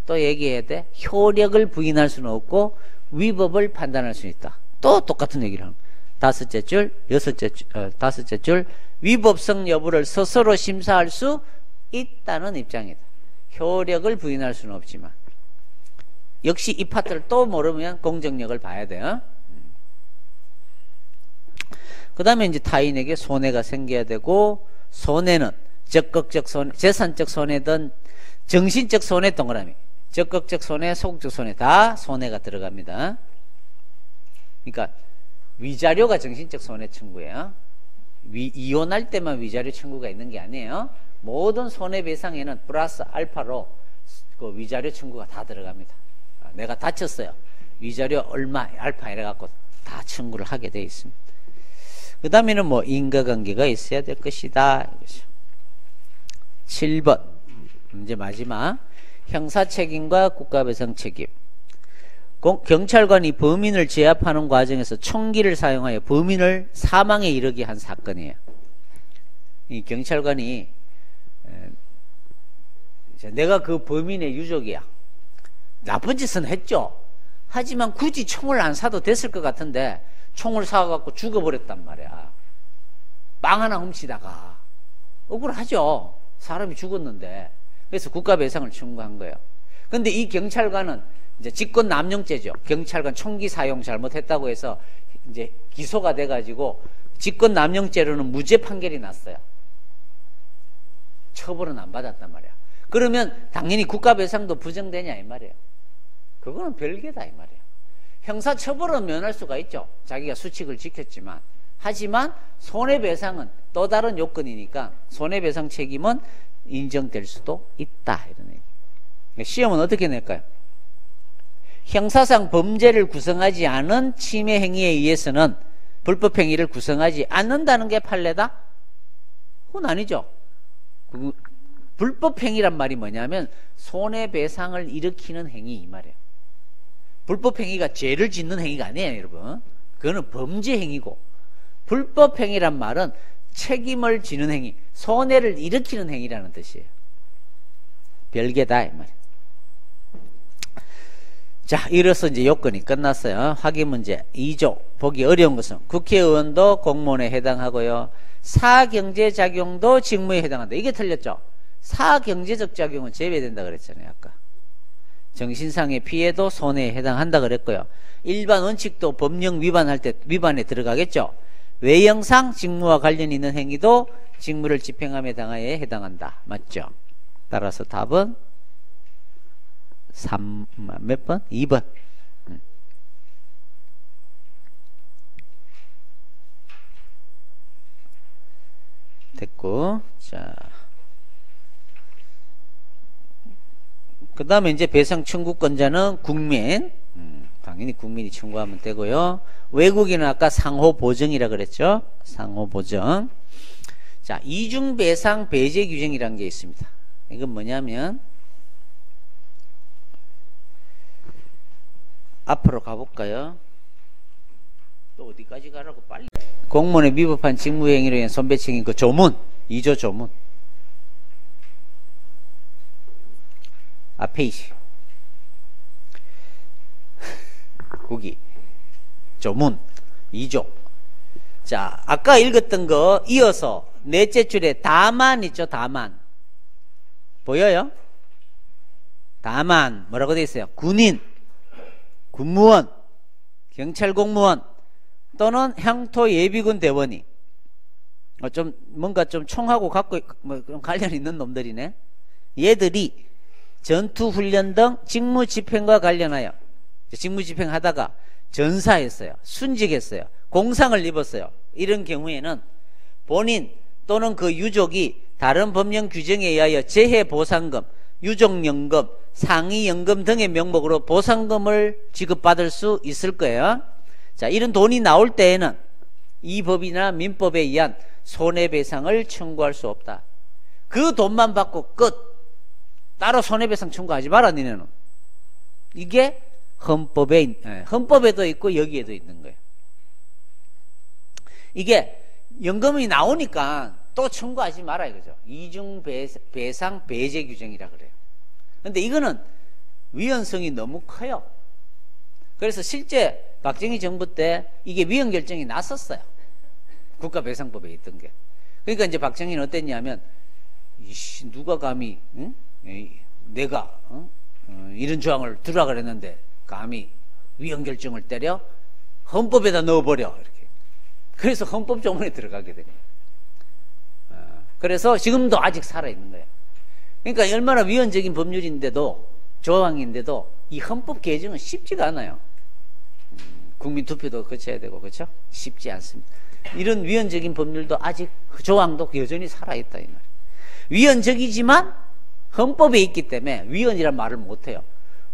또 얘기해야 돼. 효력을 부인할 수는 없고 위법을 판단할 수 있다. 또 똑같은 얘기를 하는 다섯째 줄 위법성 여부를 스스로 심사할 수 있다는 입장이다. 효력을 부인할 수는 없지만 역시 이 파트를 또 모르면 공정력을 봐야 돼요. 그 다음에 이제 타인에게 손해가 생겨야 되고, 손해는 적극적 손해, 재산적 손해든 정신적 손해 동그라미. 적극적 손해, 소극적 손해 다 손해가 들어갑니다. 그러니까 위자료가 정신적 손해 청구예요. 이혼할 때만 위자료 청구가 있는 게 아니에요. 모든 손해배상에는 플러스 알파로 그 위자료 청구가 다 들어갑니다. 내가 다쳤어요. 위자료 얼마 알파 이래갖고 다 청구를 하게 돼 있습니다. 그 다음에는 뭐 인과관계가 있어야 될 것이다. 7번 이제 마지막 형사책임과 국가배상 책임. 경찰관이 범인을 제압하는 과정에서 총기를 사용하여 범인을 사망에 이르게 한 사건이에요. 이 경찰관이 내가 그 범인의 유족이야. 나쁜 짓은 했죠. 하지만 굳이 총을 안 사도 됐을 것 같은데 총을 사갖고 죽어버렸단 말이야. 빵 하나 훔치다가. 억울하죠. 사람이 죽었는데. 그래서 국가배상을 청구한 거예요. 근데 이 경찰관은 이제 직권남용죄죠. 경찰관 총기 사용 잘못했다고 해서 이제 기소가 돼가지고 직권남용죄로는 무죄 판결이 났어요. 처벌은 안 받았단 말이야. 그러면 당연히 국가배상도 부정되냐 이 말이에요. 그거는 별개다 이 말이에요. 형사처벌은 면할 수가 있죠. 자기가 수칙을 지켰지만. 하지만 손해배상은 또 다른 요건이니까 손해배상 책임은 인정될 수도 있다 이런 얘기. 시험은 어떻게 낼까요? 형사상 범죄를 구성하지 않은 침해 행위에 의해서는 불법 행위를 구성하지 않는다는 게 판례다? 그건 아니죠. 불법행위란 말이 뭐냐면 손해배상을 일으키는 행위 이 말이에요. 불법행위가 죄를 짓는 행위가 아니에요, 여러분. 그거는 범죄 행위고, 불법행위란 말은 책임을 지는 행위, 손해를 일으키는 행위라는 뜻이에요. 별개다 이 말이에요. 자, 이로써 이제 요건이 끝났어요. 확인 문제 2조. 보기 어려운 것은 국회의원도 공무원에 해당하고요, 사경제작용도 직무에 해당한다. 이게 틀렸죠. 사경제적 작용은 제외된다 그랬잖아요, 아까. 정신상의 피해도 손해에 해당한다 그랬고요. 일반 원칙도 법령 위반할 때 위반에 들어가겠죠. 외형상 직무와 관련 있는 행위도 직무를 집행함에 당하여에 해당한다. 맞죠? 따라서 답은 몇 번? 2번. 됐고, 자, 그 다음에 이제 배상 청구권자는 국민, 당연히 국민이 청구하면 되고요. 외국인은 아까 상호보정이라 그랬죠. 상호보정. 자, 이중배상 배제 규정이라는 게 있습니다. 이건 뭐냐면, 앞으로 가볼까요? 또 어디까지 가라고 빨리. 공무원의 위법한 직무행위로 인한 손배책임 그 조문, 2조 조문. 페이지. 거기 조문 2조. 자, 아까 읽었던 거 이어서 넷째 줄에 다만 있죠. 다만 보여요? 다만 뭐라고 돼 있어요? 군인, 군무원, 경찰 공무원 또는 향토 예비군 대원이, 좀 뭔가 좀 총하고 갖고 뭐 그런 관련 있는 놈들이네. 얘들이 전투훈련 등 직무집행과 관련하여 직무집행하다가 전사했어요, 순직했어요, 공상을 입었어요. 이런 경우에는 본인 또는 그 유족이 다른 법령 규정에 의하여 재해보상금, 유족연금, 상위연금 등의 명목으로 보상금을 지급받을 수 있을 거예요. 자, 이런 돈이 나올 때에는 이 법이나 민법에 의한 손해배상을 청구할 수 없다. 그 돈만 받고 끝. 따로 손해배상 청구하지 마라 니네는. 이게 헌법에도 있고 여기에도 있는 거예요. 이게 연금이 나오니까 또 청구하지 마라 이거죠. 이중배상 배제 규정이라 그래요. 근데 이거는 위헌성이 너무 커요. 그래서 실제 박정희 정부 때 이게 위헌 결정이 났었어요. 국가배상법에 있던 게. 그러니까 이제 박정희는 어땠냐면, 이씨, 누가 감히, 응? 내가 이런 조항을 두라 그랬는데 감히 위헌 결정을 때려 헌법에다 넣어버려 이렇게. 그래서 헌법 조문에 들어가게 됩니다. 그래서 지금도 아직 살아있는 거예요. 그러니까 얼마나 위헌적인 법률인데도, 조항인데도 이 헌법 개정은 쉽지가 않아요. 국민투표도 거쳐야 되고, 그렇죠? 쉽지 않습니다. 이런 위헌적인 법률도 아직 조항도 여전히 살아있다 이 말이에요. 위헌적이지만 헌법에 있기 때문에 위헌이란 말을 못해요.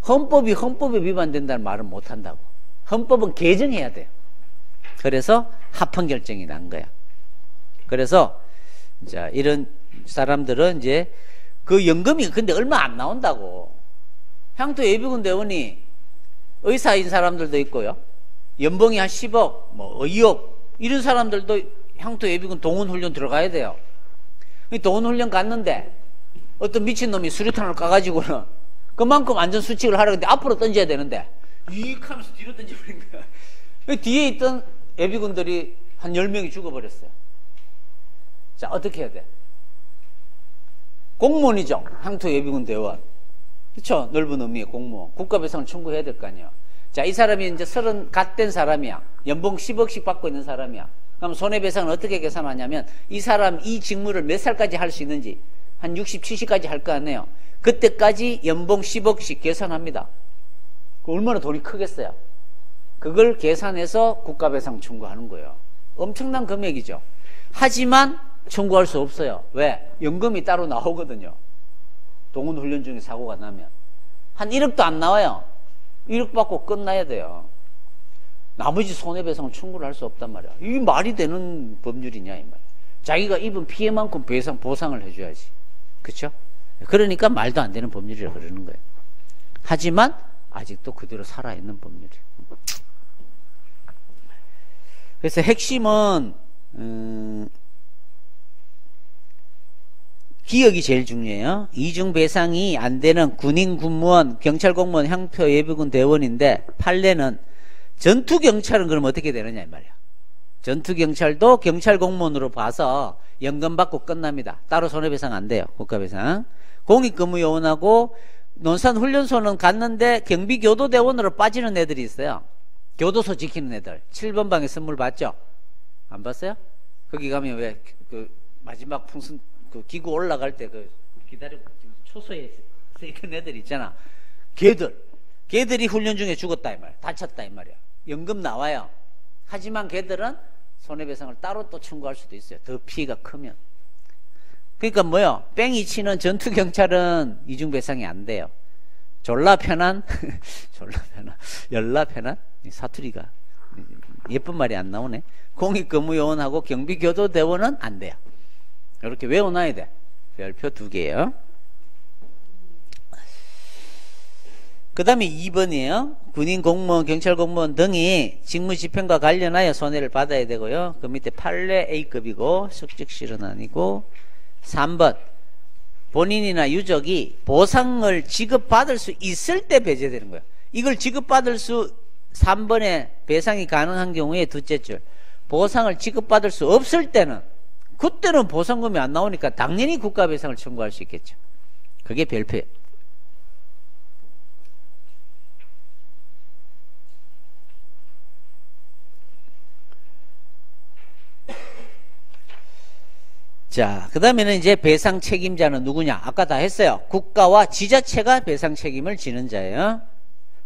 헌법에 위반된다는 말은 못한다고. 헌법은 개정해야 돼요. 그래서 합헌 결정이 난 거야. 그래서 자, 이런 사람들은 이제 그 연금이 근데 얼마 안 나온다고. 향토 예비군 대원이 의사인 사람들도 있고요, 연봉이 한 10억, 뭐 2억 이런 사람들도 향토 예비군 동원훈련 들어가야 돼요. 동원훈련 갔는데 어떤 미친놈이 수류탄을 까가지고는 그만큼 안전수칙을 하려는데 앞으로 던져야 되는데 이익 하면서 뒤로 던져버린 거야. 뒤에 있던 예비군들이 한 10명이 죽어버렸어요. 자, 어떻게 해야 돼? 공무원이죠. 향토 예비군 대원. 그렇죠? 넓은 의미의 공무원. 국가배상을 청구해야 될 거 아니에요. 자, 이 사람이 이제 30 갓 된 사람이야. 연봉 10억씩 받고 있는 사람이야. 그럼 손해배상을 어떻게 계산하냐면, 이 사람 이 직무를 몇 살까지 할 수 있는지 한 60, 70까지 할 거 아니에요. 그때까지 연봉 10억씩 계산합니다. 얼마나 돈이 크겠어요. 그걸 계산해서 국가배상 청구하는 거예요. 엄청난 금액이죠. 하지만 청구할 수 없어요. 왜? 연금이 따로 나오거든요. 동원훈련 중에 사고가 나면 한 1억도 안 나와요. 1억 받고 끝나야 돼요. 나머지 손해배상을 청구를 할 수 없단 말이야. 이게 말이 되는 법률이냐 이 말이야. 자기가 입은 피해만큼 보상을 해줘야지. 그렇죠? 그러니까 말도 안 되는 법률이라고 그러는 거예요. 하지만 아직도 그대로 살아있는 법률이에요. 그래서 핵심은 기억이 제일 중요해요. 이중 배상이 안 되는 군인, 군무원, 경찰 공무원, 향표, 예비군 대원인데 판례는 전투 경찰은 그럼 어떻게 되느냐 이 말이야. 전투 경찰도 경찰 공무원으로 봐서 연금 받고 끝납니다. 따로 손해배상 안 돼요. 국가배상. 공익근무요원하고 논산훈련소는 갔는데 경비교도대원으로 빠지는 애들이 있어요. 교도소 지키는 애들. 7번 방에 선물 봤죠? 안 봤어요? 거기 가면 왜 그 마지막 풍선 그 기구 올라갈 때 그 기다리고 초소에 서 있는 애들 있잖아. 걔들이 훈련 중에 죽었다 이 말이야. 다쳤다 이 말이야. 연금 나와요. 하지만 걔들은 손해배상을 따로 또 청구할 수도 있어요. 더 피해가 크면. 그러니까 뭐요? 뺑이 치는 전투경찰은 이중배상이 안 돼요. 졸라 편한 열라 편한 사투리가 예쁜 말이 안 나오네. 공익근무요원하고 경비교도대원은 안 돼요. 이렇게 외워놔야 돼. 별표 2개요. 그 다음에 2번이에요. 군인, 공무원, 경찰 공무원 등이 직무집행과 관련하여 손해를 받아야 되고요. 그 밑에 판례 A급이고 숙직실은 아니고. 3번 본인이나 유족이 보상을 지급받을 수 있을 때 배제되는 거예요. 이걸 지급받을 수 3번에 배상이 가능한 경우에 둘째 줄 보상을 지급받을 수 없을 때는 그때는 보상금이 안 나오니까 당연히 국가배상을 청구할 수 있겠죠. 그게 별표예요. 자, 그 다음에는 이제 배상 책임자는 누구냐? 아까 다 했어요. 국가와 지자체가 배상 책임을 지는 자예요.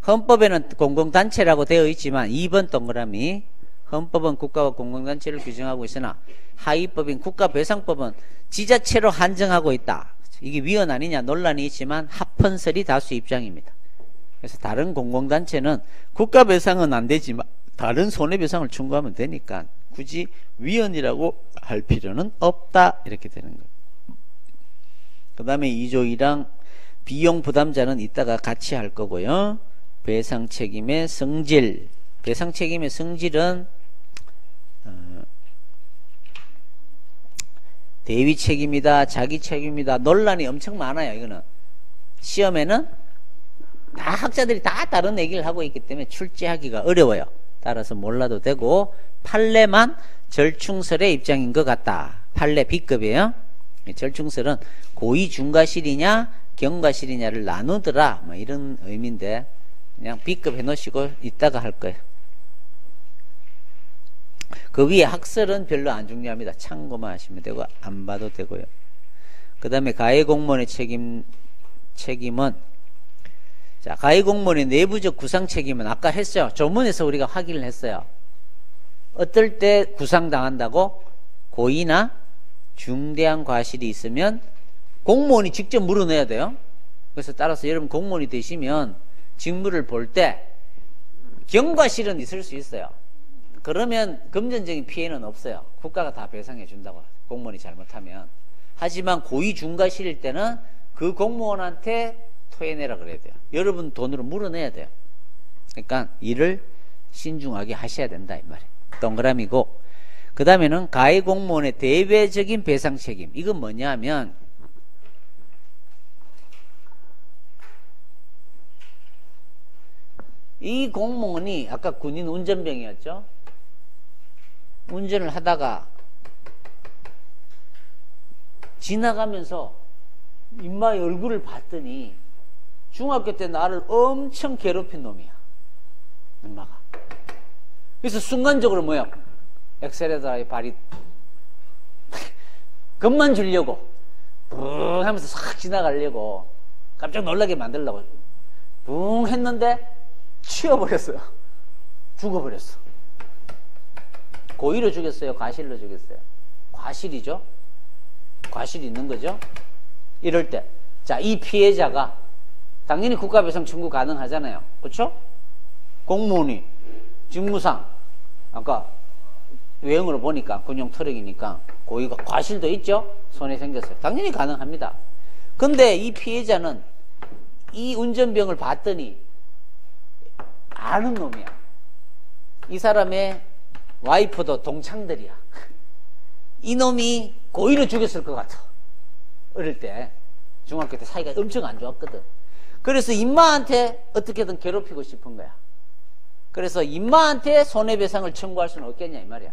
헌법에는 공공단체라고 되어 있지만 2번 동그라미 헌법은 국가와 공공단체를 규정하고 있으나 하위법인 국가배상법은 지자체로 한정하고 있다. 이게 위헌 아니냐 논란이 있지만 합헌설이 다수 입장입니다. 그래서 다른 공공단체는 국가배상은 안 되지만 다른 손해배상을 청구하면 되니까 굳이 위헌이라고 할 필요는 없다. 이렇게 되는 거예요. 그 다음에 2조 1항 비용 부담자는 이따가 같이 할 거고요. 배상 책임의 성질. 배상 책임의 성질은 대위 책임이다, 자기 책임이다. 논란이 엄청 많아요. 이거는 시험에는 다 학자들이 다 다른 얘기를 하고 있기 때문에 출제하기가 어려워요. 따라서 몰라도 되고 판례만 절충설의 입장인 것 같다. 판례 B급이에요. 절충설은 고의 중과실이냐 경과실이냐를 나누더라 뭐 이런 의미인데 그냥 B급 해놓으시고 이따가 할 거예요. 그 위에 학설은 별로 안 중요합니다. 참고만 하시면 되고 안 봐도 되고요. 그 다음에 가해공무원의 책임은 자, 가해공무원의 내부적 구상 책임은 아까 했어요. 조문에서 우리가 확인을 했어요. 어떨 때 구상당한다고? 고의나 중대한 과실이 있으면 공무원이 직접 물어내야 돼요. 그래서 따라서 여러분 공무원이 되시면 직무를 볼 때 경과실은 있을 수 있어요. 그러면 금전적인 피해는 없어요. 국가가 다 배상해 준다고 공무원이 잘못하면. 하지만 고의 중과실일 때는 그 공무원한테 토해내라 그래야 돼요. 여러분 돈으로 물어내야 돼요. 그러니까 일을 신중하게 하셔야 된다 이 말이에요. 동그라미고 그 다음에는 가해공무원의 대외적인 배상 책임. 이건 뭐냐 하면 이 공무원이 아까 군인 운전병이었죠. 운전을 하다가 지나가면서 인마의 얼굴을 봤더니 중학교 때 나를 엄청 괴롭힌 놈이야. 인마가. 그래서 순간적으로 뭐야? 엑셀에다가 발이 겁만 주려고 붕 하면서 싹 지나가려고 깜짝 놀라게 만들려고 붕 했는데 치워버렸어요. 죽어버렸어. 고의로 죽였어요? 과실로 죽였어요? 과실이죠. 과실이 있는 거죠. 이럴 때 자, 이 피해자가 당연히 국가배상 청구 가능하잖아요. 그렇죠? 공무원이 직무상 아까 외형으로 보니까 군용 트럭이니까 고의가 과실도 있죠. 손해 생겼어요. 당연히 가능합니다. 근데 이 피해자는 이 운전병을 봤더니 아는 놈이야. 이 사람의 와이프도 동창들이야. 이 놈이 고의로 죽였을 것 같아. 어릴 때 중학교 때 사이가 엄청 안 좋았거든. 그래서 임마한테 어떻게든 괴롭히고 싶은 거야. 그래서 임마한테 손해배상을 청구할 수는 없겠냐 이 말이야.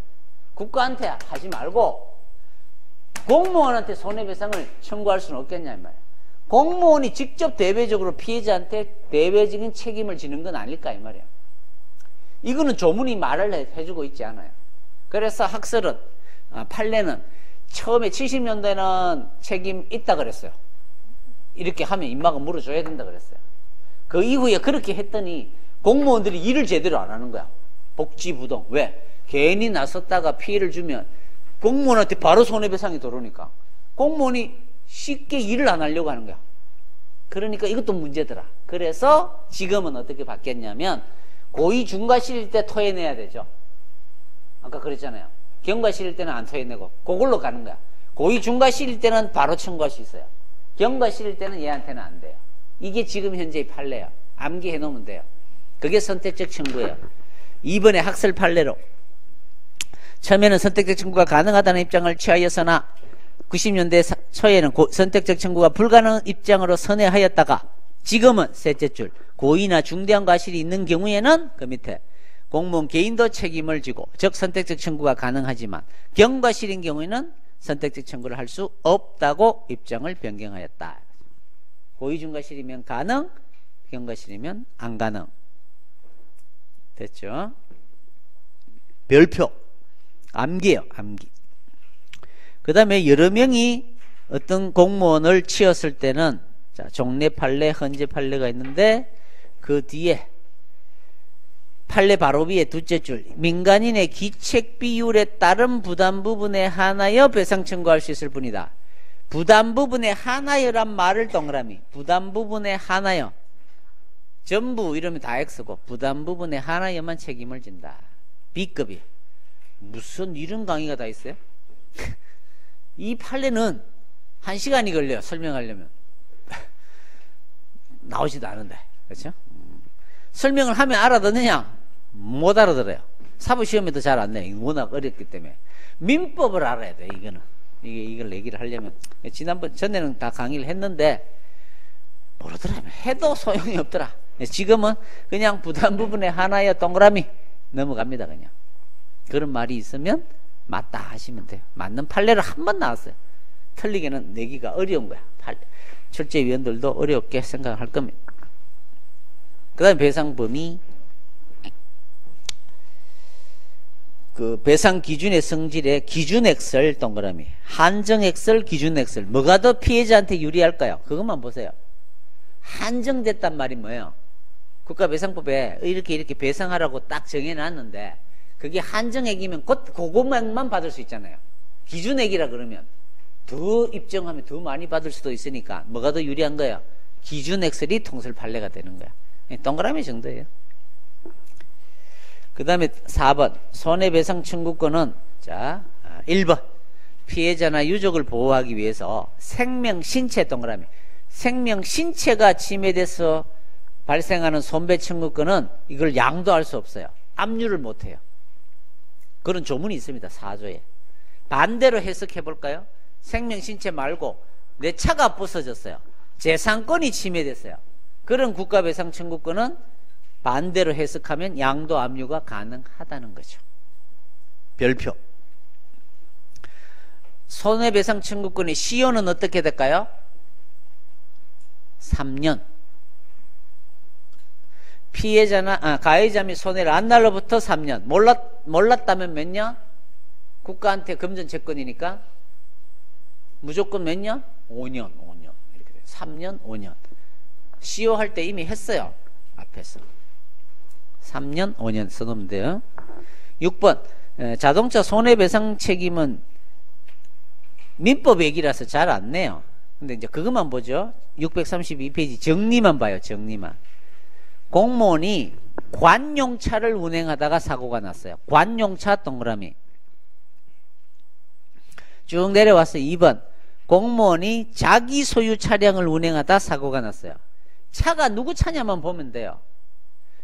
국가한테 하지 말고 공무원한테 손해배상을 청구할 수는 없겠냐 이 말이야. 공무원이 직접 대외적으로 피해자한테 대외적인 책임을 지는 건 아닐까 이 말이야. 이거는 조문이 말을 해주고 있지 않아요. 그래서 학설은 판례는 처음에 70년대는 책임 있다 그랬어요. 이렇게 하면 임마가 물어줘야 된다 그랬어요. 그 이후에 그렇게 했더니 공무원들이 일을 제대로 안 하는 거야. 복지부동. 왜? 괜히 나섰다가 피해를 주면 공무원한테 바로 손해배상이 들어오니까 공무원이 쉽게 일을 안 하려고 하는 거야. 그러니까 이것도 문제더라. 그래서 지금은 어떻게 바뀌었냐면 고의 중과 실일 때 토해내야 되죠. 아까 그랬잖아요. 경과 실일 때는 안 토해내고 그걸로 가는 거야. 고의 중과 실일 때는 바로 청구할 수 있어요. 경과 실일 때는 얘한테는 안 돼요. 이게 지금 현재의 판례야. 암기해 놓으면 돼요. 그게 선택적 청구예요. 이번에 학설 판례로 처음에는 선택적 청구가 가능하다는 입장을 취하였으나 90년대 초에는 선택적 청구가 불가능한 입장으로 선회하였다가 지금은 셋째 줄 고의나 중대한 과실이 있는 경우에는 그 밑에 공무원 개인도 책임을 지고 즉 선택적 청구가 가능하지만 경과실인 경우에는 선택적 청구를 할 수 없다고 입장을 변경하였다. 고의 중과실이면 가능, 경과실이면 안 가능. 됐죠? 별표 암기예요. 암기. 그 다음에 여러 명이 어떤 공무원을 치었을 때는 자, 종래 판례, 헌재 판례가 있는데 그 뒤에 판례 바로 위에 둘째 줄 민간인의 기책 비율에 따른 부담 부분에 한하여 배상 청구할 수 있을 뿐이다. 부담 부분에 한하여란 말을 동그라미 부담 부분에 한하여 전부 이러면 다 X고 부담 부분에 한하여만 책임을 진다. B급이 무슨 이런 강의가 다 있어요? 이 판례는 1시간이 걸려요. 설명하려면 나오지도 않은데 그렇죠? 설명을 하면 알아듣느냐? 못 알아들어요. 사법시험에도 잘 안 내. 워낙 어렵기 때문에 민법을 알아야 돼. 이거는 이걸 얘기를 하려면 지난번 전에는 다 강의를 했는데 모르더라면 해도 소용이 없더라. 지금은 그냥 부담 부분에 하나여 동그라미 넘어갑니다. 그냥 그런 말이 있으면 맞다 하시면 돼요. 맞는 판례를 한 번 나왔어요. 틀리게는 내기가 어려운 거야. 출제위원들도 어렵게 생각할 겁니다. 그 다음에 배상 범위 그 배상 기준의 성질의 기준액설 동그라미 한정액설 기준액설 뭐가 더 피해자한테 유리할까요? 그것만 보세요. 한정됐단 말이 뭐예요? 국가배상법에 이렇게 배상하라고 딱 정해놨는데 그게 한정액이면 그것만 받을 수 있잖아요. 기준액이라 그러면 더 입증하면 더 많이 받을 수도 있으니까 뭐가 더 유리한 거예요? 기준액설이 통설 판례가 되는 거야. 동그라미 정도예요. 그 다음에 4번 손해배상 청구권은 자 1번 피해자나 유족을 보호하기 위해서 생명, 신체 동그라미 생명, 신체가 침해돼서 발생하는 손배 청구권은 이걸 양도할 수 없어요. 압류를 못해요. 그런 조문이 있습니다. 4조에. 반대로 해석해 볼까요? 생명, 신체 말고 내 차가 부서졌어요. 재산권이 침해됐어요. 그런 국가배상 청구권은 반대로 해석하면 양도 압류가 가능하다는 거죠. 별표. 손해배상 청구권의 시효는 어떻게 될까요? 3년. 피해자나 가해자 및 손해를 안 날로부터 3년. 몰랐다면 몇 년? 국가한테 금전 채권이니까 무조건 몇 년? 5년. 이렇게 돼요. 3년, 5년. 시효할 때 이미 했어요. 앞에서. 3년, 5년 써놓으면 돼요. 6번 자동차 손해배상 책임은 민법 얘기라서 잘 안 내요. 근데 이제 그것만 보죠. 632페이지 정리만 봐요. 정리만. 공무원이 관용차를 운행하다가 사고가 났어요. 관용차 동그라미 쭉 내려와서 2번 공무원이 자기 소유 차량을 운행하다 사고가 났어요. 차가 누구 차냐만 보면 돼요.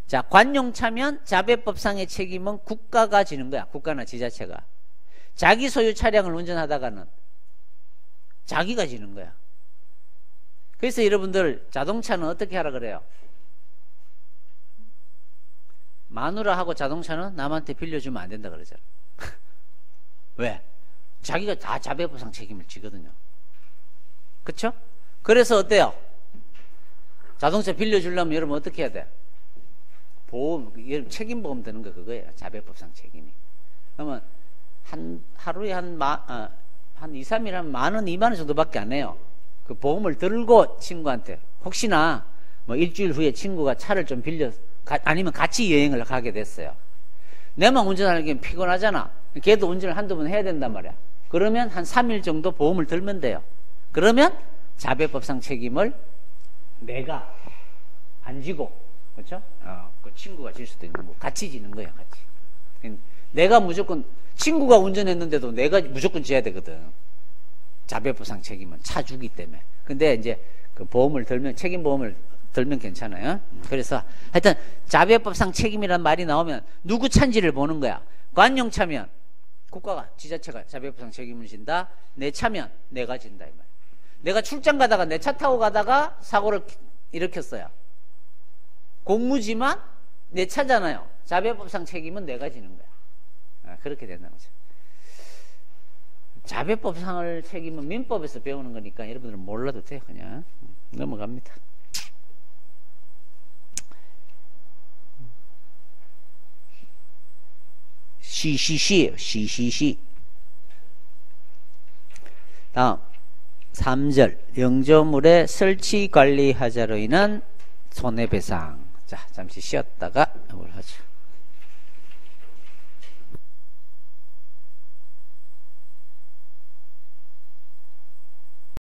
자, 관용차면 자배법상의 책임은 국가가 지는 거야. 국가나 지자체가. 자기 소유 차량을 운전하다가는 자기가 지는 거야. 그래서 여러분들 자동차는 어떻게 하라 그래요? 마누라하고 자동차는 남한테 빌려주면 안 된다 그러잖아. 왜? 자기가 다 자배법상 책임을 지거든요. 그쵸? 그래서 어때요? 자동차 빌려주려면 여러분 어떻게 해야 돼? 보험, 책임보험 드는 거 그거예요. 자배법상 책임이. 그러면 하루에 한 2, 3일 하면 10,000원, 20,000원 정도밖에 안 해요. 그 보험을 들고 친구한테 혹시나 뭐 일주일 후에 친구가 차를 좀 빌려 아니면 같이 여행을 가게 됐어요. 내만 운전하는 게 피곤하잖아. 걔도 운전을 한두 번 해야 된단 말이야. 그러면 한 3일 정도 보험을 들면 돼요. 그러면 자배법상 책임을 내가 안 지고, 그렇죠? 그 친구가 질 수도 있는 거고 같이 지는 거야, 같이. 내가 무조건 친구가 운전했는데도 내가 무조건 져야 되거든. 자배법상 책임은 차 주기 때문에. 근데 이제 그 보험을 들면, 책임 보험을 들면 괜찮아요. 그래서 하여튼 자배법상 책임이란 말이 나오면 누구 차인지를 보는 거야. 관용차면 국가가, 지자체가 자배법상 책임을 진다. 내 차면 내가 진다 이 말. 내가 출장 가다가 내 차 타고 가다가 사고를 일으켰어요. 공무지만 내 차잖아요. 자배법상 책임은 내가 지는 거야. 그렇게 된다는 거죠. 자배법상을 책임은 민법에서 배우는 거니까 여러분들은 몰라도 돼요. 그냥 넘어갑니다. 시시시. 다음 3절 영조물의 설치 관리하자로 인한 손해배상. 자, 잠시 쉬었다가 이걸 하죠.